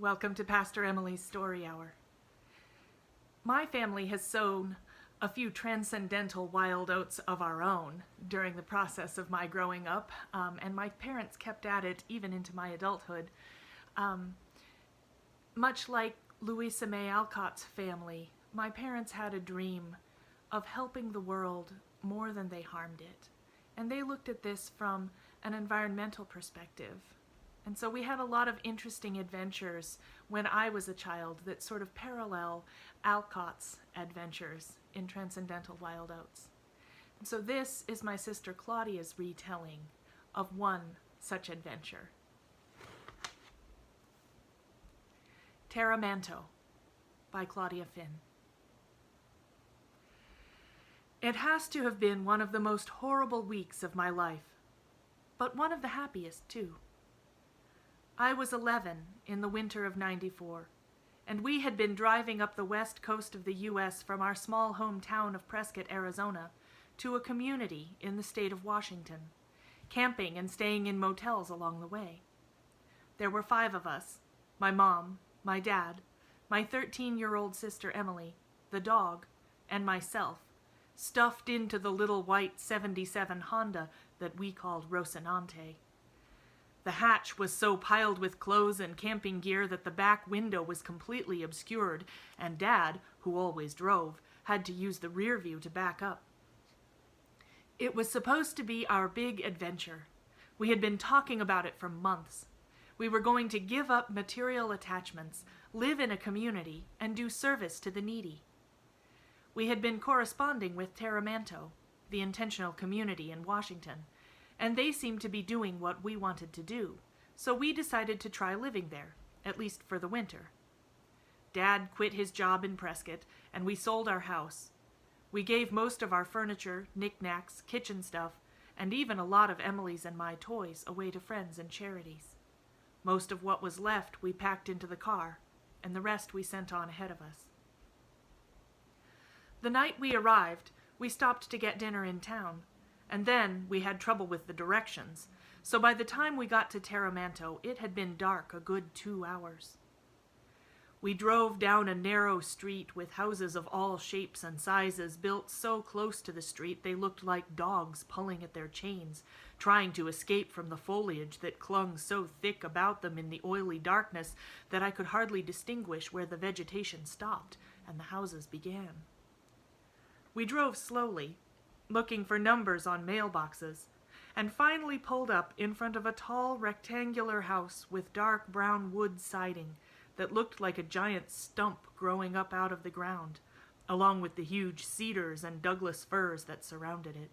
Welcome to Pastor Emilie's Story Hour. My family has sown a few transcendental wild oats of our own during the process of my growing up, and my parents kept at it even into my adulthood. Much like Louisa May Alcott's family, my parents had a dream of helping the world more than they harmed it. And they looked at this from an environmental perspective. And so we had a lot of interesting adventures when I was a child that sort of parallel Alcott's adventures in Transcendental Wild Oats. And so this is my sister Claudia's retelling of one such adventure. Teramanto by Claudia Finn. It has to have been one of the most horrible weeks of my life, but one of the happiest too. I was 11 in the winter of '94, and we had been driving up the west coast of the U.S. from our small hometown of Prescott, Arizona, to a community in the state of Washington, camping and staying in motels along the way. There were 5 of us, my mom, my dad, my 13-year-old sister Emilie, the dog, and myself, stuffed into the little white '77 Honda that we called Rocinante. The hatch was so piled with clothes and camping gear that the back window was completely obscured, and Dad, who always drove, had to use the rear view to back up. It was supposed to be our big adventure. We had been talking about it for months. We were going to give up material attachments, live in a community, and do service to the needy. We had been corresponding with Teramanto, the intentional community in Washington, and they seemed to be doing what we wanted to do, so we decided to try living there, at least for the winter. Dad quit his job in Prescott, and we sold our house. We gave most of our furniture, knickknacks, kitchen stuff, and even a lot of Emilie's and my toys away to friends and charities. Most of what was left we packed into the car, and the rest we sent on ahead of us. The night we arrived, we stopped to get dinner in town, and then we had trouble with the directions, so by the time we got to Teramanto, it had been dark a good 2 hours. We drove down a narrow street with houses of all shapes and sizes built so close to the street they looked like dogs pulling at their chains, trying to escape from the foliage that clung so thick about them in the oily darkness that I could hardly distinguish where the vegetation stopped and the houses began. We drove slowly, looking for numbers on mailboxes, and finally pulled up in front of a tall rectangular house with dark brown wood siding that looked like a giant stump growing up out of the ground, along with the huge cedars and Douglas firs that surrounded it.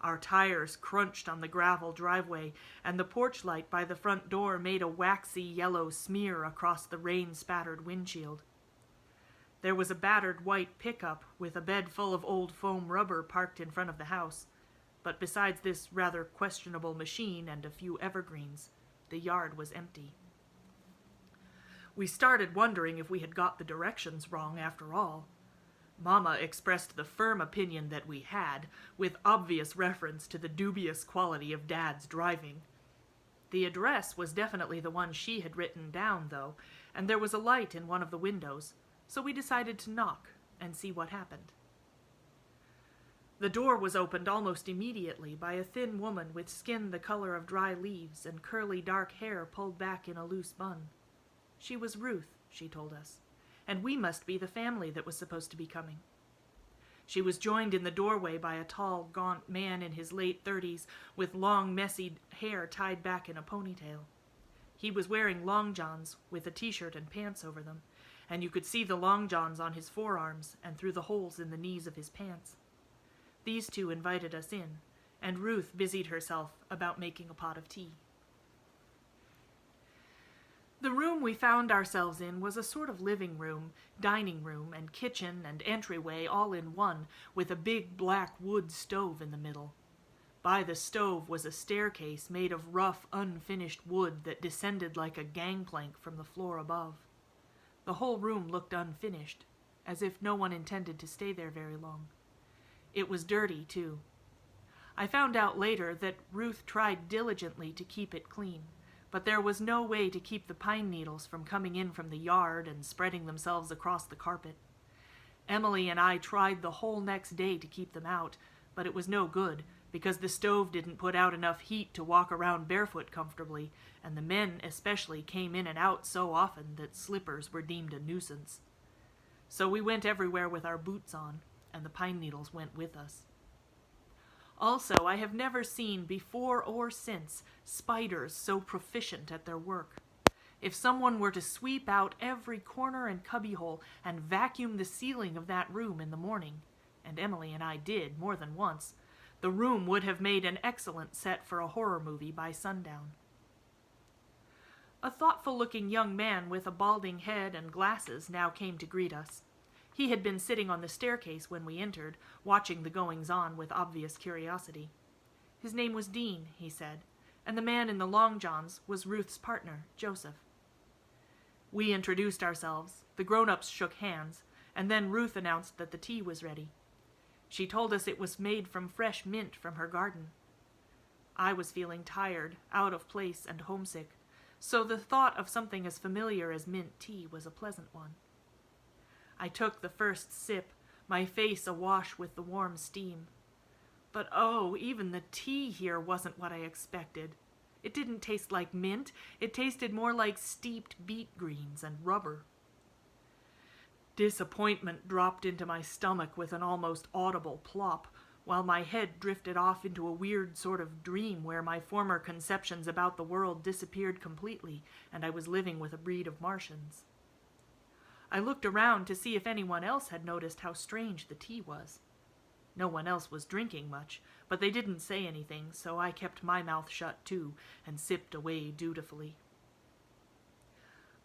Our tires crunched on the gravel driveway, and the porch light by the front door made a waxy yellow smear across the rain-spattered windshield. There was a battered white pickup with a bed full of old foam rubber parked in front of the house, but besides this rather questionable machine and a few evergreens, the yard was empty. We started wondering if we had got the directions wrong after all. Mama expressed the firm opinion that we had, with obvious reference to the dubious quality of Dad's driving. The address was definitely the one she had written down, though, and there was a light in one of the windows, so we decided to knock and see what happened. The door was opened almost immediately by a thin woman with skin the color of dry leaves and curly dark hair pulled back in a loose bun. She was Ruth, she told us, and we must be the family that was supposed to be coming. She was joined in the doorway by a tall, gaunt man in his late 30s with long, messy hair tied back in a ponytail. He was wearing long johns with a t-shirt and pants over them, and you could see the long johns on his forearms and through the holes in the knees of his pants. These two invited us in, and Ruth busied herself about making a pot of tea. The room we found ourselves in was a sort of living room, dining room, and kitchen and entryway all in one, with a big black wood stove in the middle. By the stove was a staircase made of rough, unfinished wood that descended like a gangplank from the floor above. The whole room looked unfinished, as if no one intended to stay there very long. It was dirty, too. I found out later that Ruth tried diligently to keep it clean, but there was no way to keep the pine needles from coming in from the yard and spreading themselves across the carpet. Emilie and I tried the whole next day to keep them out, but it was no good, because the stove didn't put out enough heat to walk around barefoot comfortably, and the men especially came in and out so often that slippers were deemed a nuisance. So we went everywhere with our boots on, and the pine needles went with us. Also, I have never seen before or since spiders so proficient at their work. If someone were to sweep out every corner and cubbyhole and vacuum the ceiling of that room in the morning, and Emilie and I did more than once, the room would have made an excellent set for a horror movie by sundown. A thoughtful-looking young man with a balding head and glasses now came to greet us. He had been sitting on the staircase when we entered, watching the goings-on with obvious curiosity. His name was Dean, he said, and the man in the long johns was Ruth's partner, Joseph. We introduced ourselves, the grown-ups shook hands, and then Ruth announced that the tea was ready. She told us it was made from fresh mint from her garden. I was feeling tired, out of place, and homesick, so the thought of something as familiar as mint tea was a pleasant one. I took the first sip, my face awash with the warm steam. But oh, even the tea here wasn't what I expected. It didn't taste like mint, it tasted more like steeped beet greens and rubber. Disappointment dropped into my stomach with an almost audible plop, while my head drifted off into a weird sort of dream where my former conceptions about the world disappeared completely, and I was living with a breed of Martians. I looked around to see if anyone else had noticed how strange the tea was. No one else was drinking much, but they didn't say anything, so I kept my mouth shut too, and sipped away dutifully.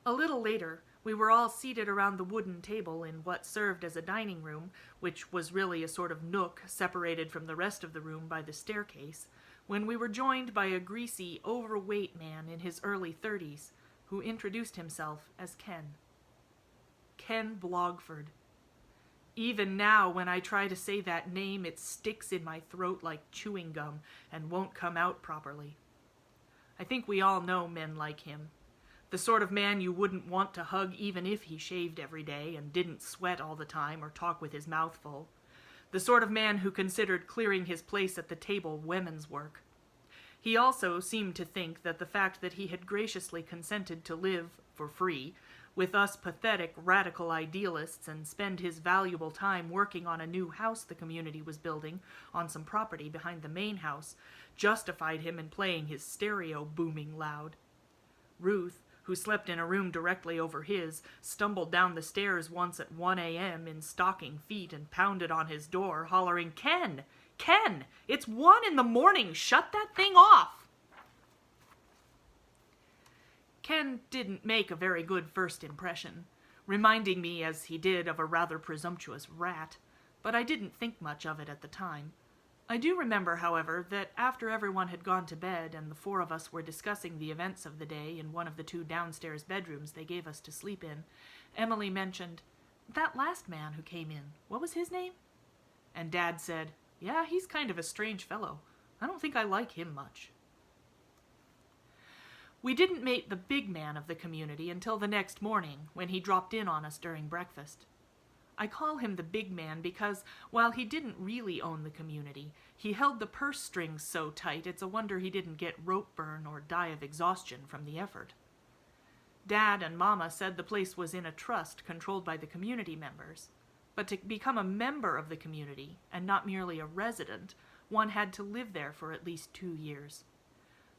A little later, we were all seated around the wooden table in what served as a dining room, which was really a sort of nook separated from the rest of the room by the staircase, when we were joined by a greasy, overweight man in his early 30s, who introduced himself as Ken. Ken Blogford. Even now, when I try to say that name, it sticks in my throat like chewing gum and won't come out properly. I think we all know men like him. The sort of man you wouldn't want to hug even if he shaved every day and didn't sweat all the time or talk with his mouth full. The sort of man who considered clearing his place at the table women's work. He also seemed to think that the fact that he had graciously consented to live, for free, with us pathetic radical idealists and spend his valuable time working on a new house the community was building on some property behind the main house justified him in playing his stereo booming loud. Ruth, who slept in a room directly over his, stumbled down the stairs once at 1 a.m. in stocking feet and pounded on his door, hollering, "Ken! Ken! It's 1 a.m! Shut that thing off!" Ken didn't make a very good first impression, reminding me as he did of a rather presumptuous rat, but I didn't think much of it at the time. I do remember, however, that after everyone had gone to bed and the 4 of us were discussing the events of the day in one of the 2 downstairs bedrooms they gave us to sleep in, Emilie mentioned, "That last man who came in, what was his name?" And Dad said, "Yeah, he's kind of a strange fellow. I don't think I like him much." We didn't meet the big man of the community until the next morning, when he dropped in on us during breakfast. I call him the big man because, while he didn't really own the community, he held the purse strings so tight it's a wonder he didn't get rope burn or die of exhaustion from the effort. Dad and Mama said the place was in a trust controlled by the community members, but to become a member of the community, and not merely a resident, one had to live there for at least 2 years.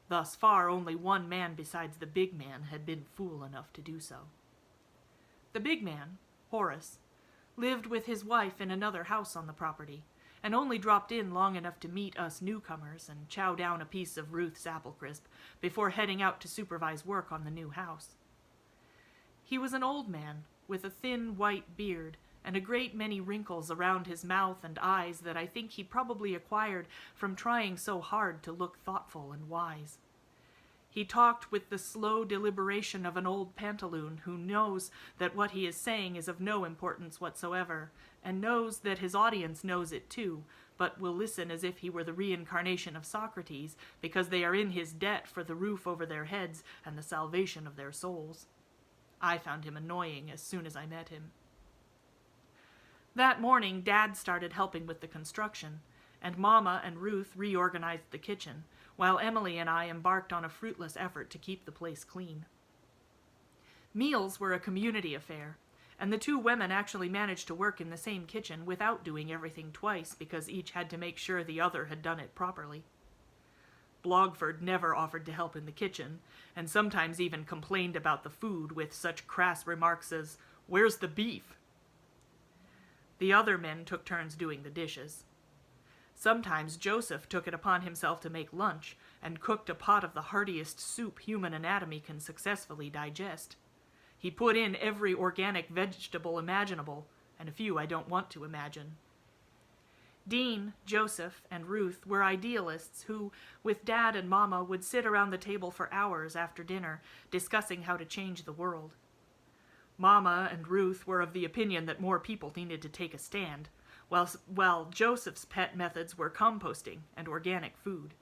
Thus far, only one man besides the big man had been fool enough to do so. The big man, Horace, lived with his wife in another house on the property, and only dropped in long enough to meet us newcomers and chow down a piece of Ruth's apple crisp before heading out to supervise work on the new house. He was an old man with a thin white beard and a great many wrinkles around his mouth and eyes that I think he probably acquired from trying so hard to look thoughtful and wise. He talked with the slow deliberation of an old pantaloon who knows that what he is saying is of no importance whatsoever, and knows that his audience knows it too, but will listen as if he were the reincarnation of Socrates, because they are in his debt for the roof over their heads and the salvation of their souls. I found him annoying as soon as I met him. That morning, Dad started helping with the construction, and Mama and Ruth reorganized the kitchen, while Emilie and I embarked on a fruitless effort to keep the place clean. Meals were a community affair, and the two women actually managed to work in the same kitchen without doing everything twice because each had to make sure the other had done it properly. Blogford never offered to help in the kitchen, and sometimes even complained about the food with such crass remarks as, "Where's the beef?" The other men took turns doing the dishes. Sometimes Joseph took it upon himself to make lunch, and cooked a pot of the heartiest soup human anatomy can successfully digest. He put in every organic vegetable imaginable, and a few I don't want to imagine. Dean, Joseph, and Ruth were idealists who, with Dad and Mama, would sit around the table for hours after dinner, discussing how to change the world. Mama and Ruth were of the opinion that more people needed to take a stand, while Joseph's pet methods were composting and organic food.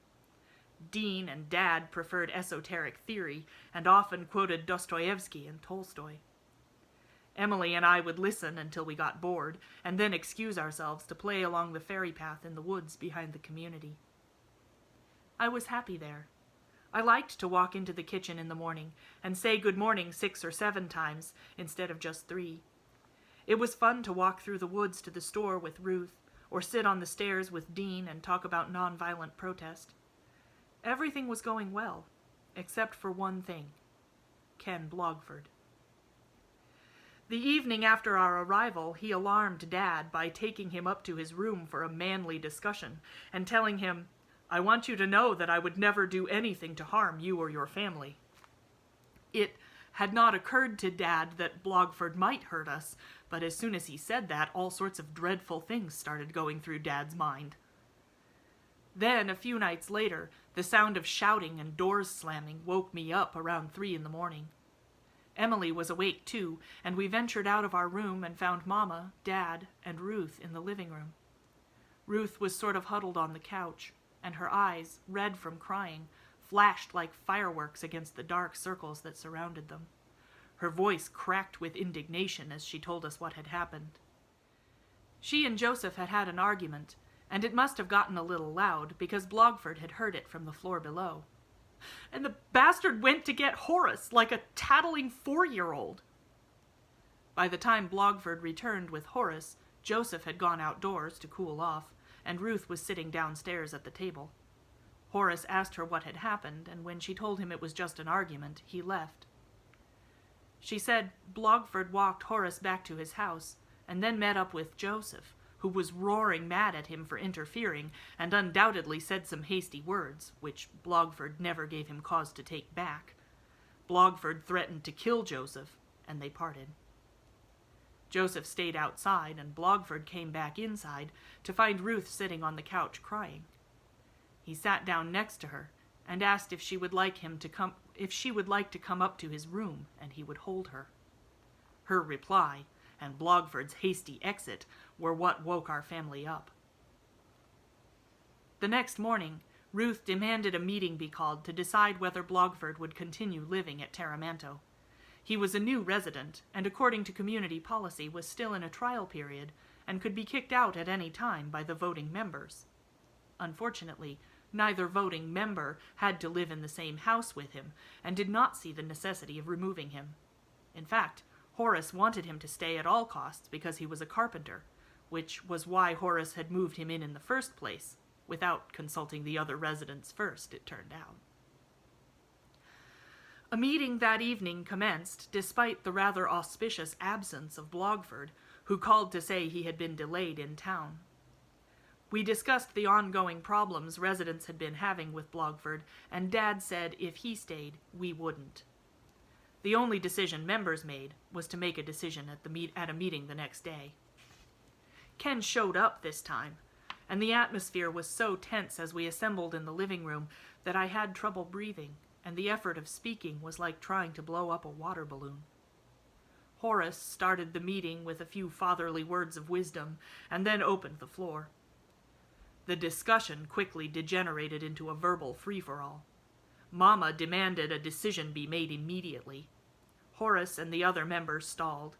Dean and Dad preferred esoteric theory and often quoted Dostoevsky and Tolstoy. Emilie and I would listen until we got bored, and then excuse ourselves to play along the fairy path in the woods behind the community. I was happy there. I liked to walk into the kitchen in the morning and say good morning 6 or 7 times instead of just 3. It was fun to walk through the woods to the store with Ruth, or sit on the stairs with Dean and talk about nonviolent protest. Everything was going well, except for one thing: Ken Blogford. The evening after our arrival, he alarmed Dad by taking him up to his room for a manly discussion and telling him, "I want you to know that I would never do anything to harm you or your family." It had not occurred to Dad that Blogford might hurt us, but as soon as he said that, all sorts of dreadful things started going through Dad's mind. Then, a few nights later, the sound of shouting and doors slamming woke me up around 3 in the morning. Emilie was awake too, and we ventured out of our room and found Mama, Dad, and Ruth in the living room. Ruth was sort of huddled on the couch, and her eyes, red from crying, flashed like fireworks against the dark circles that surrounded them. Her voice cracked with indignation as she told us what had happened. She and Joseph had had an argument, and it must have gotten a little loud because Blogford had heard it from the floor below. "And the bastard went to get Horace like a tattling 4-year-old. By the time Blogford returned with Horace, Joseph had gone outdoors to cool off, and Ruth was sitting downstairs at the table. Horace asked her what had happened, and when she told him it was just an argument, he left. She said Blogford walked Horace back to his house, and then met up with Joseph, who was roaring mad at him for interfering, and undoubtedly said some hasty words, which Blogford never gave him cause to take back. Blogford threatened to kill Joseph, and they parted. Joseph stayed outside, and Blogford came back inside to find Ruth sitting on the couch crying. He sat down next to her and asked if she would like to come up to his room, and he would hold her. Her reply and Blogford's hasty exit were what woke our family up. The next morning, Ruth demanded a meeting be called to decide whether Blogford would continue living at Teramanto. He was a new resident, and according to community policy was still in a trial period, and could be kicked out at any time by the voting members. Unfortunately, neither voting member had to live in the same house with him, and did not see the necessity of removing him. In fact, Horace wanted him to stay at all costs because he was a carpenter, which was why Horace had moved him in the first place, without consulting the other residents first, it turned out. A meeting that evening commenced, despite the rather auspicious absence of Blogford, who called to say he had been delayed in town. We discussed the ongoing problems residents had been having with Blogford, and Dad said if he stayed, we wouldn't. The only decision members made was to make a decision at a meeting the next day. Ken showed up this time, and the atmosphere was so tense as we assembled in the living room that I had trouble breathing, and the effort of speaking was like trying to blow up a water balloon. Horace started the meeting with a few fatherly words of wisdom, and then opened the floor. The discussion quickly degenerated into a verbal free-for-all. Mama demanded a decision be made immediately. Horace and the other members stalled.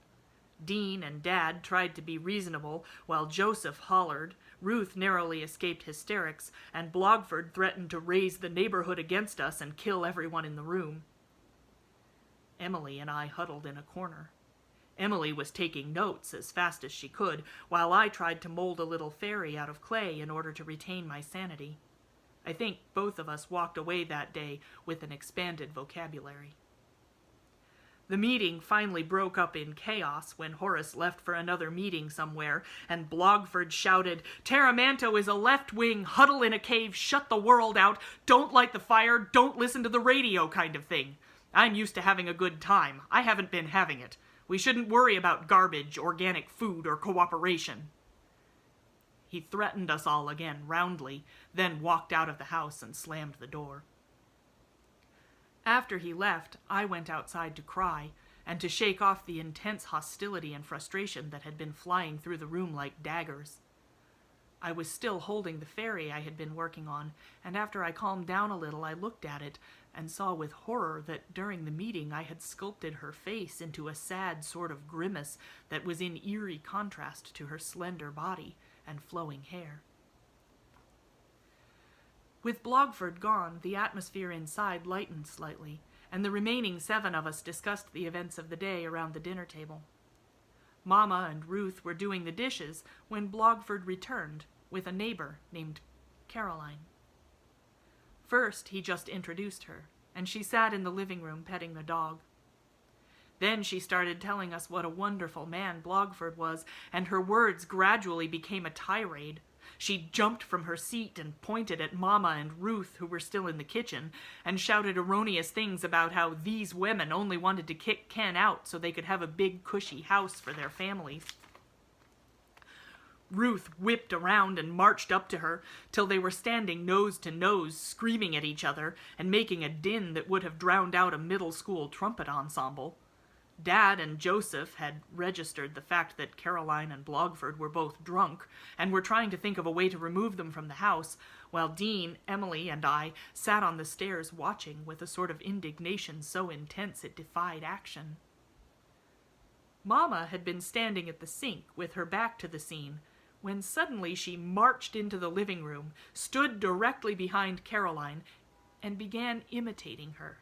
Dean and Dad tried to be reasonable, while Joseph hollered, Ruth narrowly escaped hysterics, and Blogford threatened to raise the neighborhood against us and kill everyone in the room. Emilie and I huddled in a corner. Emilie was taking notes as fast as she could, while I tried to mold a little fairy out of clay in order to retain my sanity. I think both of us walked away that day with an expanded vocabulary. The meeting finally broke up in chaos when Horace left for another meeting somewhere, and Blogford shouted, "Teramanto is a left-wing, huddle in a cave, shut the world out, don't light the fire, don't listen to the radio kind of thing. I'm used to having a good time. I haven't been having it. We shouldn't worry about garbage, organic food, or cooperation." He threatened us all again roundly, then walked out of the house and slammed the door. After he left, I went outside to cry, and to shake off the intense hostility and frustration that had been flying through the room like daggers. I was still holding the fairy I had been working on, and after I calmed down a little, I looked at it and saw with horror that during the meeting I had sculpted her face into a sad sort of grimace that was in eerie contrast to her slender body and flowing hair. With Blogford gone, the atmosphere inside lightened slightly, and the remaining 7 of us discussed the events of the day around the dinner table. Mama and Ruth were doing the dishes when Blogford returned with a neighbor named Caroline. First, he just introduced her, and she sat in the living room petting the dog. Then she started telling us what a wonderful man Blogford was, and her words gradually became a tirade. She jumped from her seat and pointed at Mama and Ruth, who were still in the kitchen, and shouted erroneous things about how these women only wanted to kick Ken out so they could have a big, cushy house for their families. Ruth whipped around and marched up to her till they were standing nose to nose, screaming at each other and making a din that would have drowned out a middle school trumpet ensemble. Dad and Joseph had registered the fact that Caroline and Blogford were both drunk and were trying to think of a way to remove them from the house, while Dean, Emilie, and I sat on the stairs watching with a sort of indignation so intense it defied action. Mama had been standing at the sink with her back to the scene when suddenly she marched into the living room, stood directly behind Caroline, and began imitating her.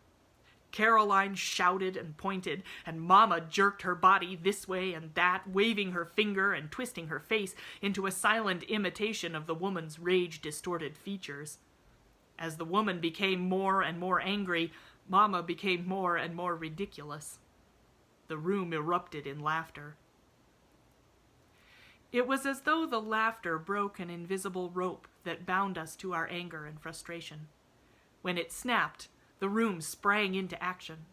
Caroline shouted and pointed, and Mama jerked her body this way and that, waving her finger and twisting her face into a silent imitation of the woman's rage-distorted features. As the woman became more and more angry, Mama became more and more ridiculous. The room erupted in laughter. It was as though the laughter broke an invisible rope that bound us to our anger and frustration. When it snapped, the room sprang into action.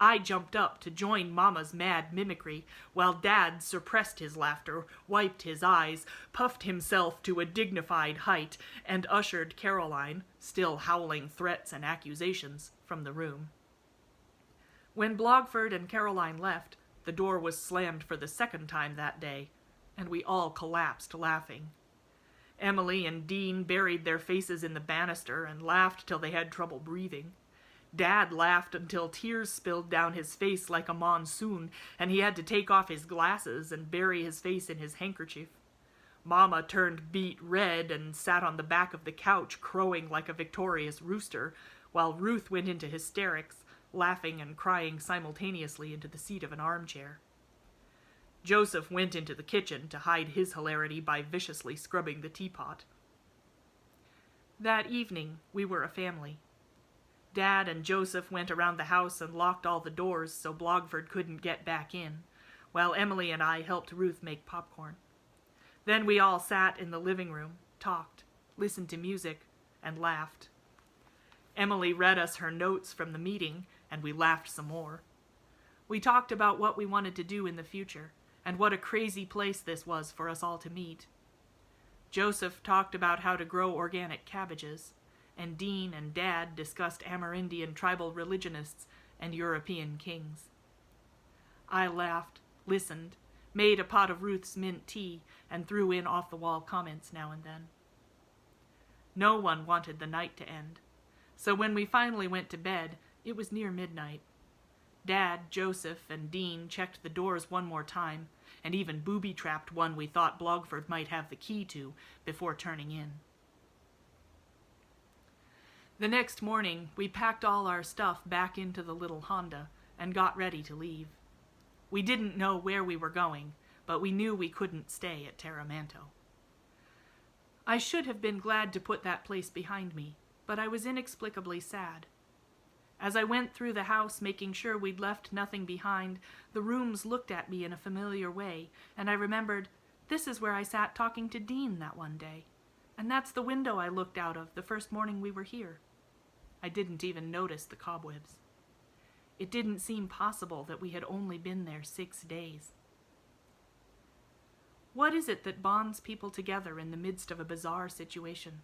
I jumped up to join Mama's mad mimicry, while Dad suppressed his laughter, wiped his eyes, puffed himself to a dignified height, and ushered Caroline, still howling threats and accusations, from the room. When Blogford and Caroline left, the door was slammed for the 2nd time that day, and we all collapsed laughing. Emilie and Dean buried their faces in the banister and laughed till they had trouble breathing. Dad laughed until tears spilled down his face like a monsoon, and he had to take off his glasses and bury his face in his handkerchief. Mama turned beet red and sat on the back of the couch crowing like a victorious rooster, while Ruth went into hysterics, laughing and crying simultaneously into the seat of an armchair. Joseph went into the kitchen to hide his hilarity by viciously scrubbing the teapot. That evening, we were a family. Dad and Joseph went around the house and locked all the doors so Blogford couldn't get back in, while Emilie and I helped Ruth make popcorn. Then we all sat in the living room, talked, listened to music, and laughed. Emilie read us her notes from the meeting, and we laughed some more. We talked about what we wanted to do in the future, and what a crazy place this was for us all to meet. Joseph talked about how to grow organic cabbages, and Dean and Dad discussed Amerindian tribal religionists and European kings. I laughed, listened, made a pot of Ruth's mint tea, and threw in off-the-wall comments now and then. No one wanted the night to end. So when we finally went to bed, it was near midnight. Dad, Joseph, and Dean checked the doors one more time, and even booby-trapped one we thought Blogford might have the key to before turning in. The next morning, we packed all our stuff back into the little Honda and got ready to leave. We didn't know where we were going, but we knew we couldn't stay at Teramanto. I should have been glad to put that place behind me, but I was inexplicably sad. As I went through the house making sure we'd left nothing behind, the rooms looked at me in a familiar way, and I remembered, this is where I sat talking to Dean that one day, and that's the window I looked out of the first morning we were here. I didn't even notice the cobwebs. It didn't seem possible that we had only been there 6 days. What is it that bonds people together in the midst of a bizarre situation?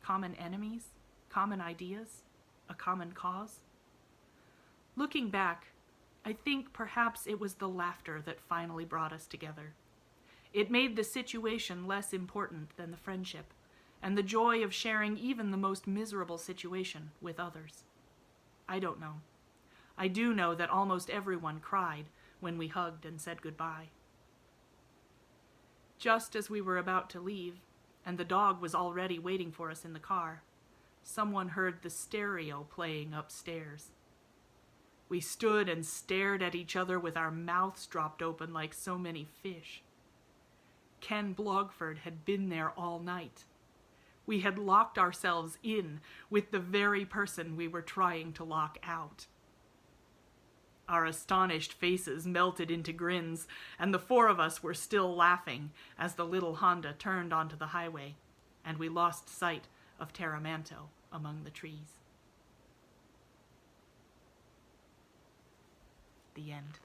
Common enemies? Common ideas? A common cause? Looking back, I think perhaps it was the laughter that finally brought us together. It made the situation less important than the friendship, and the joy of sharing even the most miserable situation with others. I don't know. I do know that almost everyone cried when we hugged and said goodbye. Just as we were about to leave, and the dog was already waiting for us in the car, someone heard the stereo playing upstairs. We stood and stared at each other with our mouths dropped open like so many fish. Ken Blogford had been there all night. We had locked ourselves in with the very person we were trying to lock out. Our astonished faces melted into grins, and the 4 of us were still laughing as the little Honda turned onto the highway, and we lost sight of Teramanto among the trees. The end.